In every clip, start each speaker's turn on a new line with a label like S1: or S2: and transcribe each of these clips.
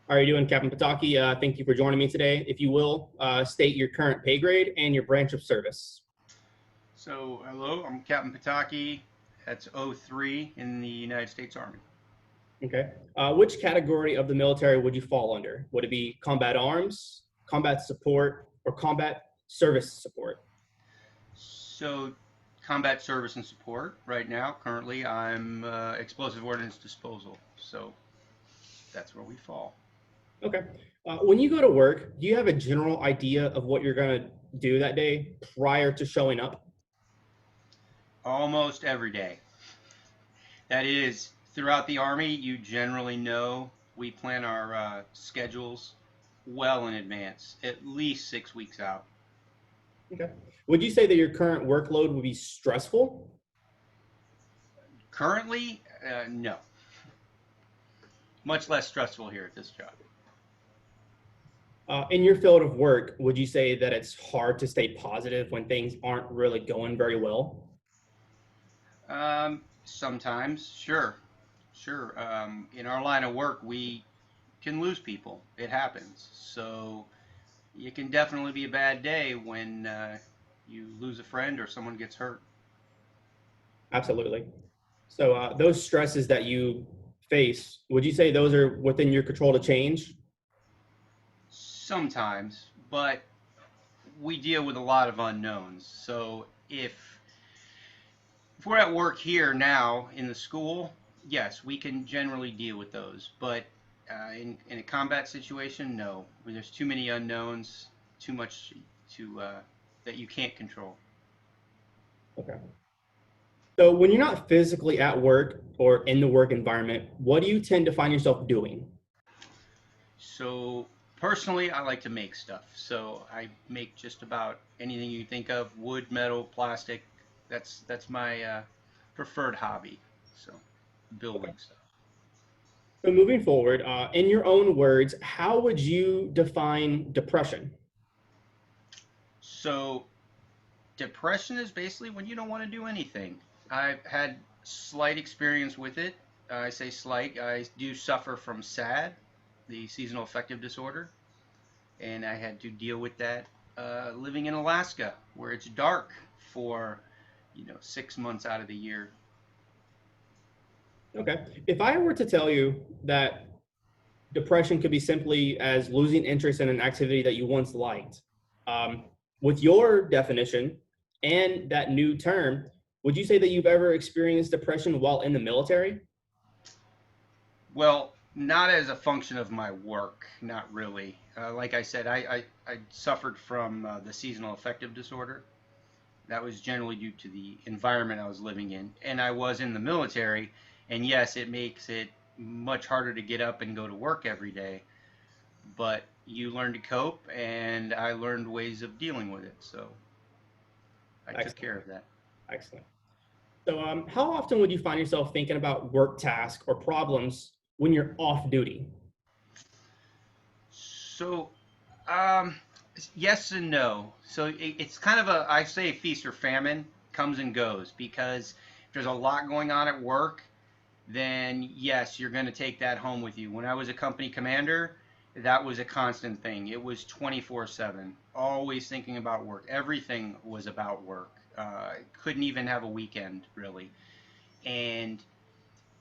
S1: How are you doing, Captain Potocki? Thank you for joining me today. If you will, state your current pay grade and your branch of service.
S2: So, hello, I'm Captain Potocki. That's 03 in the United States Army.
S1: Okay. Which category of the military would you fall under? Would it be combat arms, combat support, or combat service support?
S2: So, combat service and support right now. Currently, I'm explosive ordnance disposal. So, that's where we fall.
S1: Okay. When you go to work, do you have a general idea of what you're going to do that day prior to showing up?
S2: Almost every day. That is, throughout the Army, you generally know we plan our schedules well in advance, at least 6 weeks out.
S1: Okay. Would you say that your current workload would be stressful?
S2: Currently, no. Much less stressful here at this job.
S1: In your field of work, would you say that it's hard to stay positive when things aren't really going very well?
S2: Sometimes, sure, sure. In our line of work, we can lose people. It happens. So it can definitely be a bad day when you lose a friend or someone gets hurt.
S1: Absolutely. So those stresses that you face, would you say those are within your control to change?
S2: Sometimes, but we deal with a lot of unknowns. So if we're at work here now in the school, yes, we can generally deal with those. But in a combat situation, no. There's too many unknowns, too much to that you can't control.
S1: Okay. So when you're not physically at work or in the work environment, what do you tend to find yourself doing?
S2: So personally, I like to make stuff. So I make just about anything you think of: wood, metal, plastic. That's my preferred hobby. So
S1: Okay.
S2: building stuff.
S1: So moving forward, in your own words, how would you define depression?
S2: So depression is basically when you don't want to do anything. I've had slight experience with it. I say slight. I do suffer from SAD, the seasonal affective disorder, and I had to deal with that living in Alaska, where it's dark for 6 months out of the year.
S1: Okay. If I were to tell you that depression could be simply as losing interest in an activity that you once liked, um, with your definition and that new term, would you say that you've ever experienced depression while in the military?
S2: Well, not as a function of my work, not really. Like I said, I suffered from the seasonal affective disorder. That was generally due to the environment I was living in. And I was in the military, and yes, it makes it much harder to get up and go to work every day. But you learn to cope, and I learned ways of dealing with it. So I took
S1: Excellent.
S2: care of that.
S1: Excellent. So, how often would you find yourself thinking about work tasks or problems when you're off duty?
S2: So, um, yes and no. So it's kind of I say feast or famine, comes and goes, because if there's a lot going on at work, then yes, you're going to take that home with you. When I was a company commander, that was a constant thing. It was 24/7, always thinking about work. Everything was about work. Couldn't even have a weekend, really. And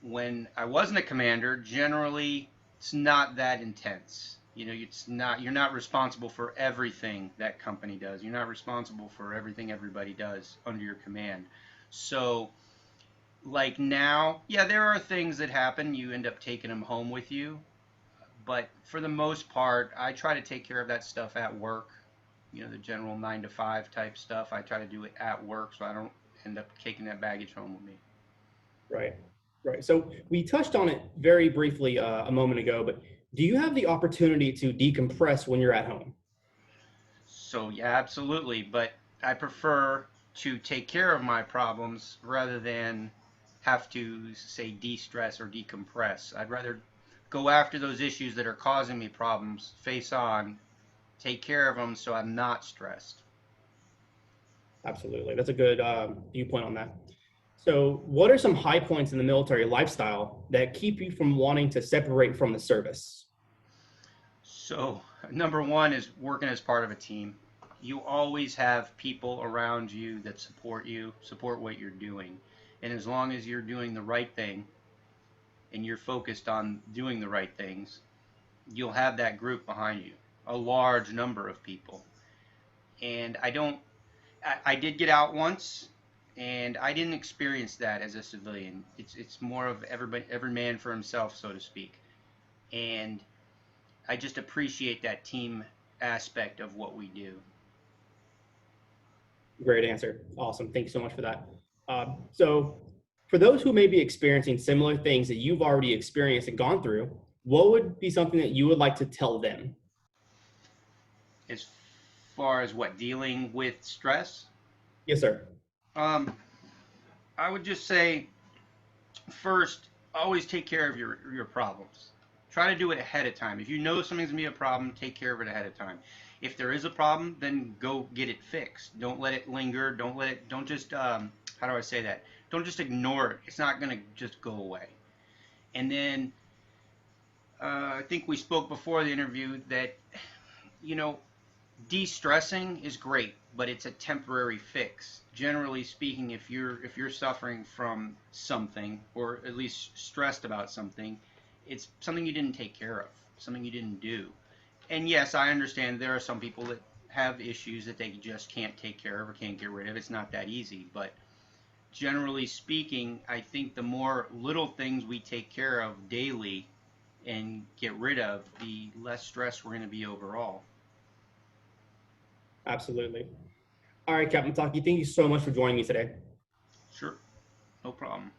S2: when I wasn't a commander, generally it's not that intense. You're not responsible for everything that company does. You're not responsible for everything everybody does under your command. So, like now, yeah, there are things that happen. You end up taking them home with you, but for the most part, I try to take care of that stuff at work. The general 9 to 5 type stuff. I try to do it at work, so I don't end up taking that baggage home with me.
S1: Right. Right. So we touched on it very briefly a moment ago, but do you have the opportunity to decompress when you're at home?
S2: So yeah, absolutely. But I prefer to take care of my problems rather than have to say de-stress or decompress. I'd rather go after those issues that are causing me problems, face on, take care of them so I'm not stressed.
S1: Absolutely. That's a good viewpoint on that. So, what are some high points in the military lifestyle that keep you from wanting to separate from the service?
S2: So, number one is working as part of a team. You always have people around you that support you, support what you're doing. And as long as you're doing the right thing and you're focused on doing the right things, you'll have that group behind you, a large number of people. And I did get out once, and I didn't experience that as a civilian. It's more of every man for himself, so to speak. And I just appreciate that team aspect of what we do.
S1: Great answer. Awesome. Thank you so much for that. So, for those who may be experiencing similar things that you've already experienced and gone through, what would be something that you would like to tell them?
S2: As far as what dealing with stress,
S1: Yes, sir.
S2: um, I would just say first, always take care of your problems. Try to do it ahead of time. If you know something's gonna be a problem, take care of it ahead of time. If there is a problem, then go get it fixed. Don't let it linger. Don't let it. Don't just how do I say that? Don't just ignore it. It's not gonna just go away. And then I think we spoke before the interview that you know de-stressing is great, but it's a temporary fix. Generally speaking, if you're suffering from something or at least stressed about something, it's something you didn't take care of, something you didn't do. And yes, I understand there are some people that have issues that they just can't take care of or can't get rid of. It's not that easy, but generally speaking, I think the more little things we take care of daily and get rid of, the less stress we're going to be overall.
S1: Absolutely. All right, Captain Potocki, thank you so much for joining me today.
S2: Sure, no problem.